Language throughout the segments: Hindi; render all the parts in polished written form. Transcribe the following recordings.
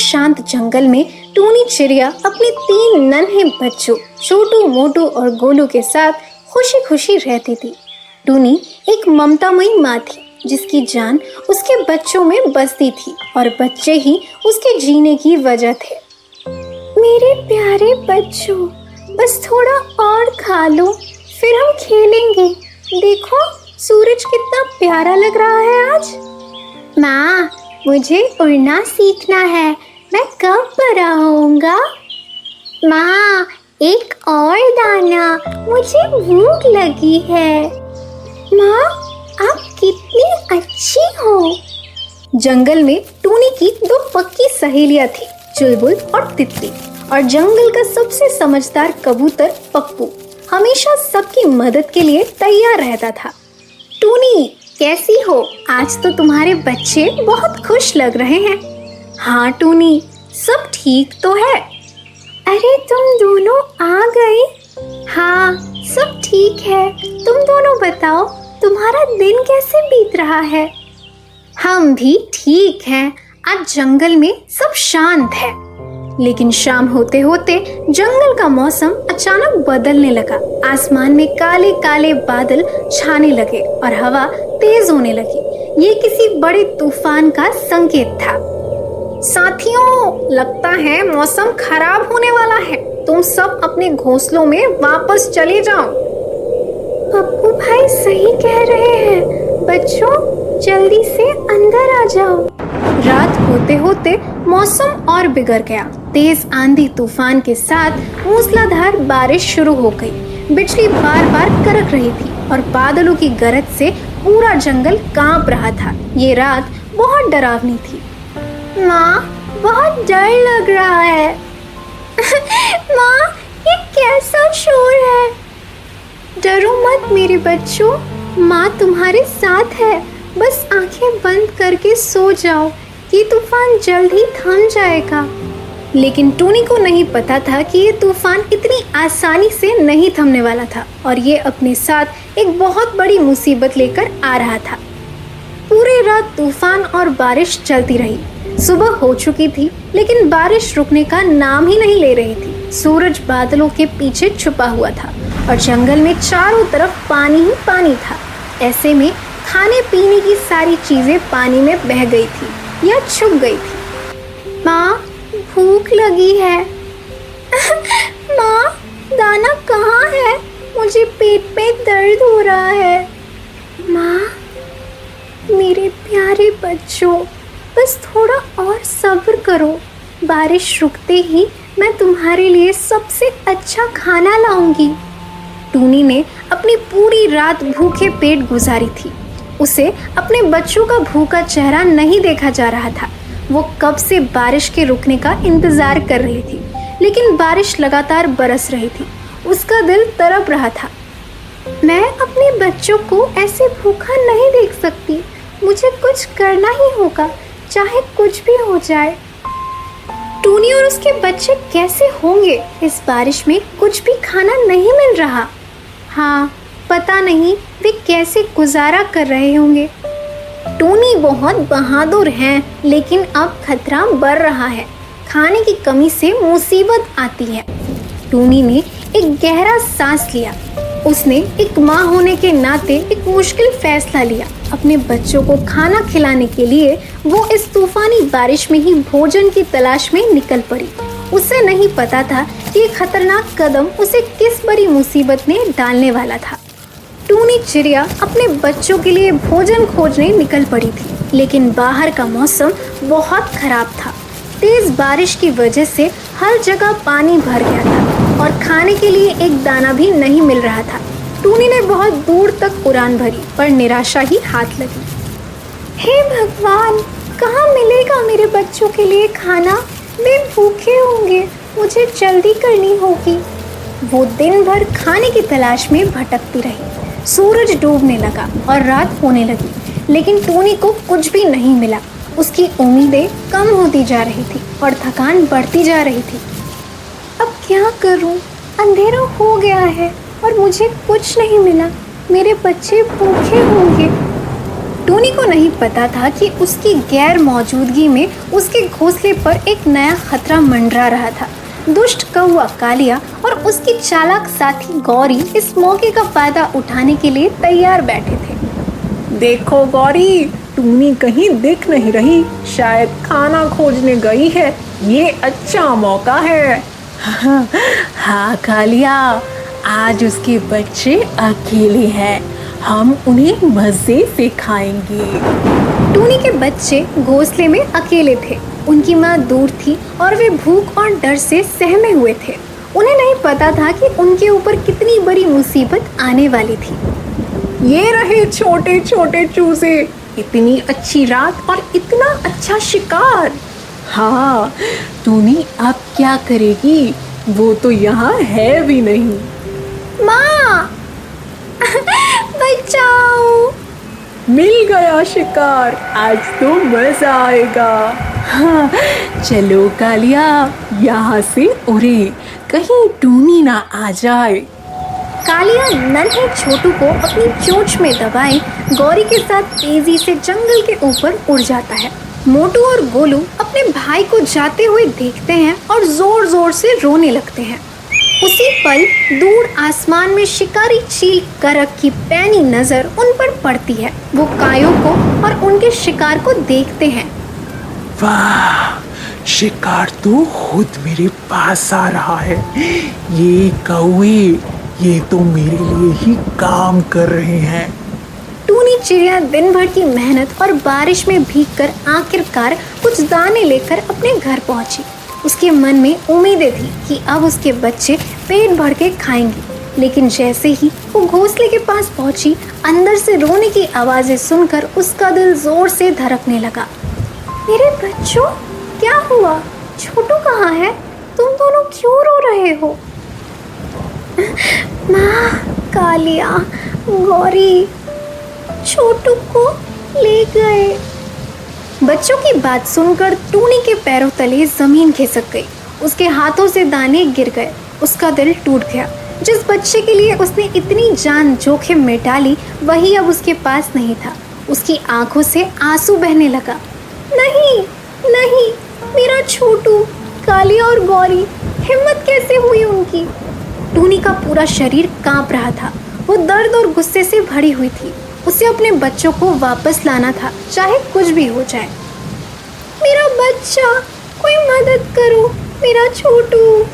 शांत जंगल में टूनी चिड़िया अपने 3 नन्हे बच्चों छोटू, मोटू और गोलू के साथ खुशी खुशी रहती थी। टूनी एक ममतामयी माँ थी जिसकी जान उसके बच्चों में बसती थी और बच्चे ही उसके जीने की वजह थे। मेरे प्यारे बच्चों, बस थोड़ा और खा लो, फिर हम खेलेंगे। देखो सूरज कितना प्यारा लग रहा है आज। माँ, मुझे उड़ना सीखना है, मैं कब बड़ा होऊंगा? माँ, एक और दाना, मुझे भूख लगी है। माँ, आप कितनी अच्छी हो। जंगल में टूनी की 2 पक्की सहेलियां थी, चुलबुल और तितली, और जंगल का सबसे समझदार कबूतर पप्पू हमेशा सबकी मदद के लिए तैयार रहता था। टूनी, कैसी हो? आज तो तुम्हारे बच्चे बहुत खुश लग रहे हैं। हाँ टूनी, सब ठीक तो है। अरे तुम दोनों आ गए? हाँ, सब ठीक है। तुम दोनों बताओ, तुम्हारा दिन कैसे बीत रहा है? हम भी ठीक हैं। आज जंगल में सब शांत है। लेकिन शाम होते होते जंगल का मौसम अचानक बदलने लगा। आसमान में काले काले बादल छाने लगे और हवा तेज होने लगी। ये किसी बड़े तूफान का संकेत था। साथियों, लगता है मौसम खराब होने वाला है। तुम सब अपने घोंसलों में वापस चले जाओ। पप्पू भाई सही कह रहे हैं। बच्चों, जल्दी से अंदर आ जाओ। रात होते होते मौसम और बिगड़ गया। तेज आंधी तूफान के साथ मूसलाधार बारिश शुरू हो गई। बिजली बार बार कड़क रही थी और बादलों की गरज से पूरा जंगल कांप रहा था। ये रात बहुत डरावनी थी। माँ, बहुत डर लग रहा है। माँ, ये कैसा शोर है? डरो मत मेरे बच्चों, माँ तुम्हारे साथ है। बस आंखें बंद करके सो जाओ, ये तूफान जल्द ही थम जाएगा। लेकिन टूनी को नहीं पता था कि ये तूफान इतनी आसानी से नहीं थमने वाला था और ये अपने साथ एक बहुत बड़ी मुसीबत लेकर आ रहा था। पूरी रात तूफान और बारिश चलती रही। सुबह हो चुकी थी लेकिन बारिश रुकने का नाम ही नहीं ले रही थी। सूरज बादलों के पीछे छुपा हुआ था और जंगल में चारों तरफ पानी ही पानी था। ऐसे में खाने पीने की सारी चीजें पानी में बह गई थी या छुप गई थी। माँ, भूख लगी है। माँ, दाना कहाँ है? मुझे पेट में दर्द हो रहा है। माँ, मेरे प्यारे बच्चों, बस थोड़ा और सब्र करो। बारिश रुकते ही मैं तुम्हारे लिए सबसे अच्छा खाना लाऊंगी। टूनी ने अपनी पूरी रात भूखे पेट गुजारी थी। उसे अपने बच्चों का भूखा चेहरा नहीं देखा जा रहा था। वो कब से बारिश के रुकने का इंतजार कर रही थी, लेकिन बारिश लगातार बरस रही थी। उसका दिल तड़प रहा था। मैं अपने बच्चों को ऐसे भूखा नहीं देख सकती। मुझे कुछ करना ही होगा, चाहे कुछ भी हो जाए। टूनी और उसके बच्चे कैसे होंगे? इस बारिश में कुछ भी खाना नहीं मिल रहा। हाँ, पता नहीं वे कैसे गुजारा कर रहे होंगे। टूनी बहुत बहादुर हैं, लेकिन अब खतरा बढ़ रहा है। खाने की कमी से मुसीबत आती है। टूनी ने एक गहरा सांस लिया। उसने एक माँ होने के नाते एक मुश्किल फैसला लिया। अपने बच्चों को खाना खिलाने के लिए वो इस तूफानी बारिश में ही भोजन की तलाश में निकल पड़ी। उसे नहीं पता था कि ये खतरनाक कदम उसे किस बड़ी मुसीबत में डालने वाला था। टूनी चिड़िया अपने बच्चों के लिए भोजन खोजने निकल पड़ी थी, लेकिन बाहर का मौसम बहुत खराब था। तेज बारिश की वजह से हर जगह पानी भर गया था और खाने के लिए एक दाना भी नहीं मिल रहा था। टूनी ने बहुत दूर तक उड़ान भरी, पर निराशा ही हाथ लगी। हे भगवान, कहाँ मिलेगा मेरे बच्चों के लिए खाना? वे भूखे होंगे, मुझे जल्दी करनी होगी। वो दिन भर खाने की तलाश में भटकती रही। सूरज डूबने लगा और रात होने लगी, लेकिन टूनी को कुछ भी नहीं मिला। उसकी उम्मीदें कम होती जा रही थी और थकान बढ़ती जा रही थी। अब क्या करूं? अंधेरा हो गया है और मुझे कुछ नहीं मिला। मेरे बच्चे भूखे होंगे। टूनी को नहीं पता था कि उसकी गैर मौजूदगी में उसके घोंसले पर एक नया खतरा मंडरा रहा था। दुष्ट कौवा कालिया और उसकी चालाक साथी गौरी इस मौके का फायदा उठाने के लिए तैयार बैठे थे। देखो गौरी, टूनी कहीं दिख नहीं रही, शायद खाना खोजने गई है। ये अच्छा मौका है। हाँ कालिया, आज उसके बच्चे अकेले हैं, हम उन्हें मजे से खाएंगे। टूनी के बच्चे घोंसले में अकेले थे। उनकी माँ दूर थी और वे भूख और डर से सहमे हुए थे। उन्हें नहीं पता था कि उनके ऊपर कितनी बड़ी मुसीबत आने वाली थी। ये रहे छोटे छोटे चूजे, इतनी अच्छी रात और इतना अच्छा शिकार। हाँ, टूनी अब क्या करेगी? वो तो यहाँ है भी नहीं। माँ बचाओ! मिल गया शिकार, आज तो मजा आएगा। हाँ, चलो कालिया, यहाँ से उड़े, कहीं टूनी ना आ जाए। कालिया नन्हे छोटू को अपनी चोंच में दबाए गौरी के साथ तेजी से जंगल के ऊपर उड़ जाता है। मोटू और गोलू अपने भाई को जाते हुए देखते हैं और जोर जोर से रोने लगते हैं। उसी पल दूर आसमान में शिकारी चील करक की पैनी नजर उन पर पड़ती है। वो कायों को और उनके शिकार को देखते हैं। वाह, शिकार तो खुद मेरे पास आ रहा है। ये कौवे, ये तो मेरे लिए ही काम कर रहे हैं। टूनी चिड़िया दिन भर की मेहनत और बारिश में भीगकर आखिरकार कुछ दाने लेकर अपने घर पहुंची। उसके मन में उम्मीदें थी कि अब उसके बच्चे पेट भर के खाएंगे, लेकिन जैसे ही वो घोंसले के पास पहुंची, अंदर से रोने की आवाजें सुनकर उसका दिल जोर से धड़कने लगा। मेरे बच्चों, क्या हुआ? छोटू कहाँ है? तुम दोनों क्यों रो रहे हो? माँ, कालिया, गौरी छोटू को ले गए। बच्चों की बात सुनकर टूनी के पैरों तले जमीन खिसक गई। उसके हाथों से दाने गिर गए। उसका दिल टूट गया। जिस बच्चे के लिए उसने इतनी जान जोखिम में डाली, वही अब उसके पास नहीं था। उसकी आंखों से आंसू बहने लगा। नहीं नहीं, मेरा छोटू! कालिया और गौरी, हिम्मत कैसे हुई उनकी? टूनी का पूरा शरीर कांप रहा था। वो दर्द और गुस्से से भरी हुई थी। उसे अपने बच्चों को वापस लाना था, चाहे कुछ भी हो जाए। मेरा बच्चा, कोई मदद करो, मेरा छोटू!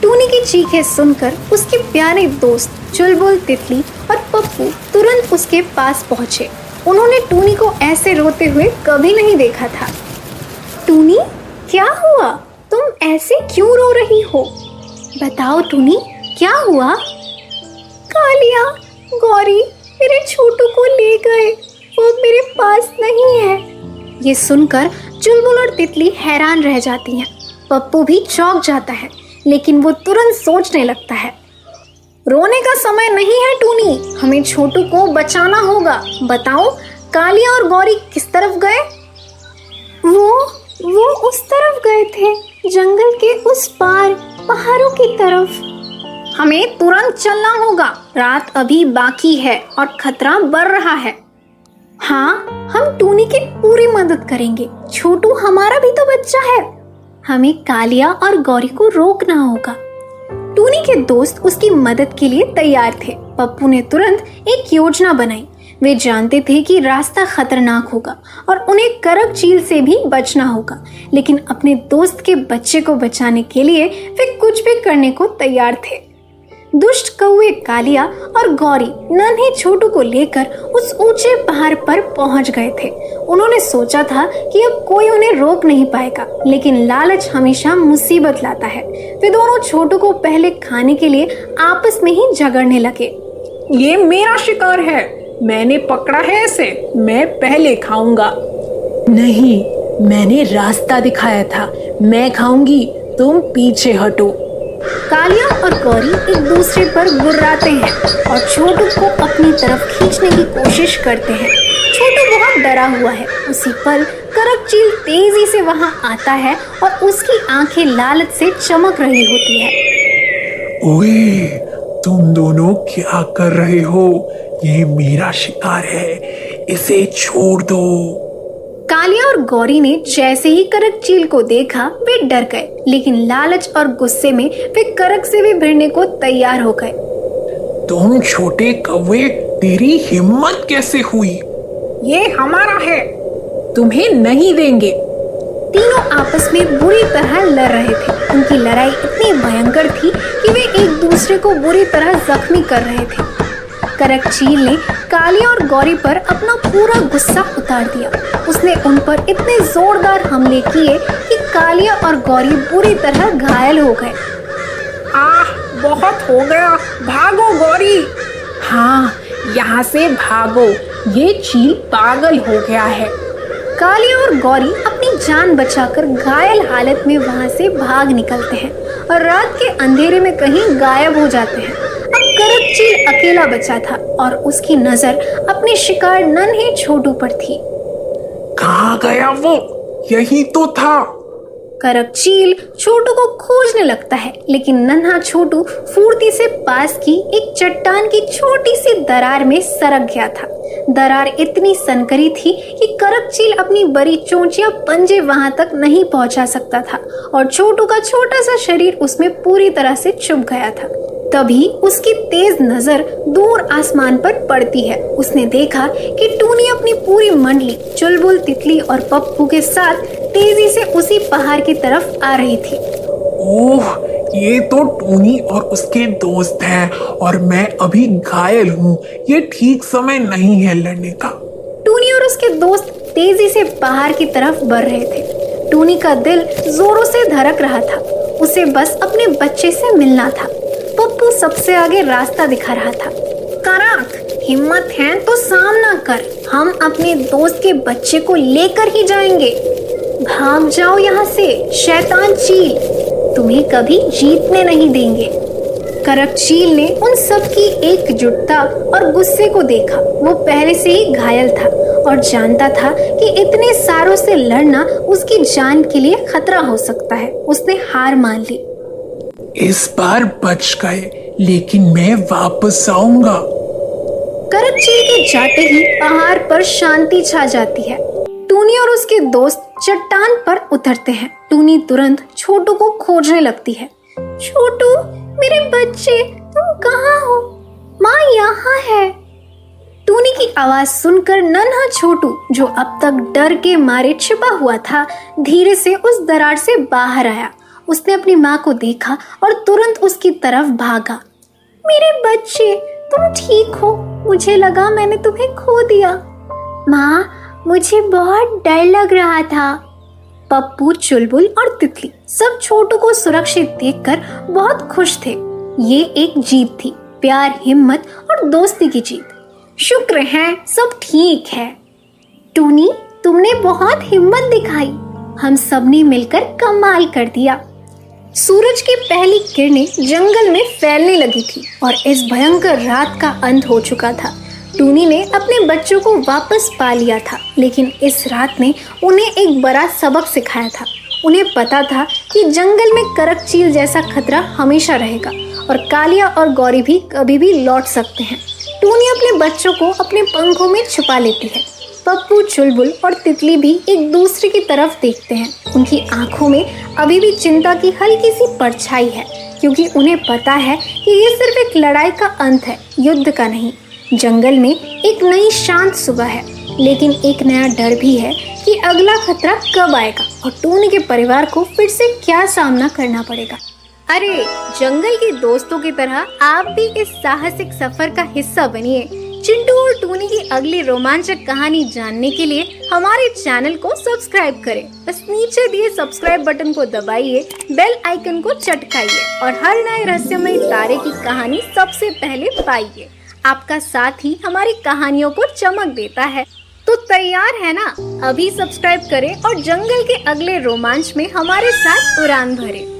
टूनी की चीखें सुनकर उसके प्यारे दोस्त चुलबुल, तितली और पप्पू तुरंत उसके पास पहुंचे। उन्होंने टूनी को ऐसे रोते हुए कभी नहीं देखा था। टूनी, क्या हुआ? तुम ऐसे क्यों रो रही हो? बताओ टूनी, क्या हुआ? कालिया, गौरी मेरे छोटू को ले गए, वो मेरे पास नहीं है। ये सुनकर चुलबुल और तितली हैरान रह जाती हैं। पप्पू भी चौंक जाता है, लेकिन वो तुरंत सोचने लगता है। रोने का समय नहीं है टूनी, हमें छोटू को बचाना होगा। बताओ, कालिया और गौरी किस तरफ गए? वो उस तरफ गए थे, जंगल के उस पार, पहाड़ों की तरफ। हमें तुरंत चलना होगा, रात अभी बाकी है और खतरा बढ़ रहा है। हाँ, हम टूनी की पूरी मदद करेंगे। छोटू हमारा भी तो बच्चा है। हमें कालिया और गौरी को रोकना होगा। टूनी के दोस्त उसकी मदद के लिए तैयार थे। पप्पू ने तुरंत एक योजना बनाई। वे जानते थे कि रास्ता खतरनाक होगा और उन्हें करक चील से भी बचना होगा, लेकिन अपने दोस्त के बच्चे को बचाने के लिए वे कुछ भी करने को तैयार थे। दुष्ट कौवे कालिया और गौरी नन्हे छोटू को लेकर उस ऊंचे पहाड़ पर पहुंच गए थे। उन्होंने सोचा था कि अब कोई उन्हें रोक नहीं पाएगा, लेकिन लालच हमेशा मुसीबत लाता है। वे दोनों छोटू को पहले खाने के लिए आपस में ही झगड़ने लगे। ये मेरा शिकार है, मैंने पकड़ा है इसे, मैं पहले खाऊंगा। नहीं, मैंने रास्ता दिखाया था, मैं खाऊंगी, तुम पीछे हटो। कालिया और गौरी एक दूसरे पर गुर्राते हैं और छोटू को अपनी तरफ खींचने की कोशिश करते हैं। छोटू बहुत डरा हुआ है। उसी पल करक चील तेजी से वहां आता है और उसकी आंखें लालच से चमक रही होती है। ओए, तुम दोनों क्या कर रहे हो? ये मेरा शिकार है, इसे छोड़ दो। कालिया और गौरी ने जैसे ही करक चील को देखा वे डर गए, लेकिन लालच और गुस्से में वे करक से भी भिड़ने को तैयार हो गए। तुम छोटे कौवे, तेरी हिम्मत कैसे हुई? ये हमारा है, तुम्हें नहीं देंगे। तीनों आपस में बुरी तरह लड़ रहे थे। उनकी लड़ाई इतनी भयंकर थी कि वे एक दूसरे को बुरी तरह जख्मी कर रहे थे। करक चील ने कालिया और गौरी पर अपना पूरा गुस्सा उतार दिया। उसने उन पर इतने जोरदार हमले किए कि कालिया और गौरी बुरी तरह घायल हो गए। आह, बहुत हो गया, भागो गौरी। हाँ, यहाँ से भागो, ये चील पागल हो गया है। कालिया और गौरी अपनी जान बचाकर घायल हालत में वहां से भाग निकलते हैं और रात के अंधेरे में कहीं गायब हो जाते हैं। अब करक चील अकेला बचा था और उसकी नजर अपने शिकार नन्हे छोटू पर थी। कहाँ गया वो? यही तो था। करक चील छोटू को खोजने लगता है, लेकिन नन्हा छोटू फुर्ती से पास की एक चट्टान की छोटी सी दरार में सरक गया था। दरार इतनी सनकरी थी कि करक चील अपनी बड़ी चोंच पंजे वहां तक नहीं पहुंचा सकता था और छोटू का छोटा सा शरीर उसमें पूरी तरह से चुभ गया था। तभी उसकी तेज नजर दूर आसमान पर पड़ती है। उसने देखा कि टूनी अपनी पूरी मंडली चुलबुल, तितली और पप्पू के साथ तेजी से उसी पहाड़ की तरफ आ रही थी। ओह, ये तो टूनी और उसके दोस्त हैं और मैं अभी घायल हूँ। ये ठीक समय नहीं है लड़ने का। टूनी और उसके दोस्त तेजी से पहाड़ की तरफ बढ़ रहे थे। टूनी का दिल जोरों से धड़क रहा था। उसे बस अपने बच्चे से मिलना था। पप्पू सबसे आगे रास्ता दिखा रहा था। करक, हिम्मत है तो सामना कर, हम अपने दोस्त के बच्चे को लेकर ही जाएंगे। भाग जाओ यहाँ से, शैतान चील, तुम्हें कभी जीतने नहीं देंगे। करक चील ने उन सब की एकजुटता और गुस्से को देखा। वो पहले से ही घायल था और जानता था कि इतने सारों से लड़ना उसकी जान के लिए खतरा हो सकता है। उसने हार मान ली। इस बार बच गए, लेकिन मैं वापस आऊंगा। करक चील के जाते ही पहाड़ पर शांति छा जाती है। टूनी और उसके दोस्त चट्टान पर उतरते हैं। टूनी तुरंत छोटू को खोजने लगती है। छोटू, मेरे बच्चे, तुम कहाँ हो? माँ यहाँ है। टूनी की आवाज सुनकर नन्हा छोटू, जो अब तक डर के मारे छिपा हुआ था, धीरे से उस दरार से बाहर आया। उसने अपनी माँ को देखा और तुरंत उसकी तरफ भागा। मेरे बच्चे, तुम ठीक हो? मुझे लगा मैंने तुम्हें खो दिया। माँ, मुझे बहुत डर लग रहा था। पप्पू, चुलबुल और तितली सब छोटू को सुरक्षित देखकर बहुत खुश थे। ये एक जीत थी, प्यार, हिम्मत और दोस्ती की जीत। शुक्र है सब ठीक है। टूनी, तुमने बहुत हिम्मत दिखाई। हम सबने मिलकर कमाल कर दिया। सूरज की पहली किरणें जंगल में फैलने लगी थी और इस भयंकर रात का अंत हो चुका था। टूनी ने अपने बच्चों को वापस पा लिया था, लेकिन इस रात ने उन्हें एक बड़ा सबक सिखाया था। उन्हें पता था कि जंगल में करक चील जैसा खतरा हमेशा रहेगा और कालिया और गौरी भी कभी भी लौट सकते हैं। टूनी अपने बच्चों को अपने पंखों में छुपा लेती है। पप्पू, चुलबुल और तितली भी एक दूसरे की तरफ देखते हैं। उनकी आंखों में अभी भी चिंता की हल्की सी परछाई है, क्योंकि उन्हें पता है कि ये सिर्फ एक लड़ाई का अंत है, युद्ध का नहीं। जंगल में एक नई शांत सुबह है, लेकिन एक नया डर भी है कि अगला खतरा कब आएगा और टूनी के परिवार को फिर से क्या सामना करना पड़ेगा। अरे, जंगल के दोस्तों की तरह आप भी इस साहसिक सफर का हिस्सा बनिए। चिंटू और टूनी की अगली रोमांचक कहानी जानने के लिए हमारे चैनल को सब्सक्राइब करें। बस नीचे दिए सब्सक्राइब बटन को दबाइए, बेल आइकन को चटकाइए और हर नए रहस्यमय तारे की कहानी सबसे पहले पाइए। आपका साथ ही हमारी कहानियों को चमक देता है। तो तैयार है ना? अभी सब्सक्राइब करें और जंगल के अगले रोमांच में हमारे साथ उड़ान भरें।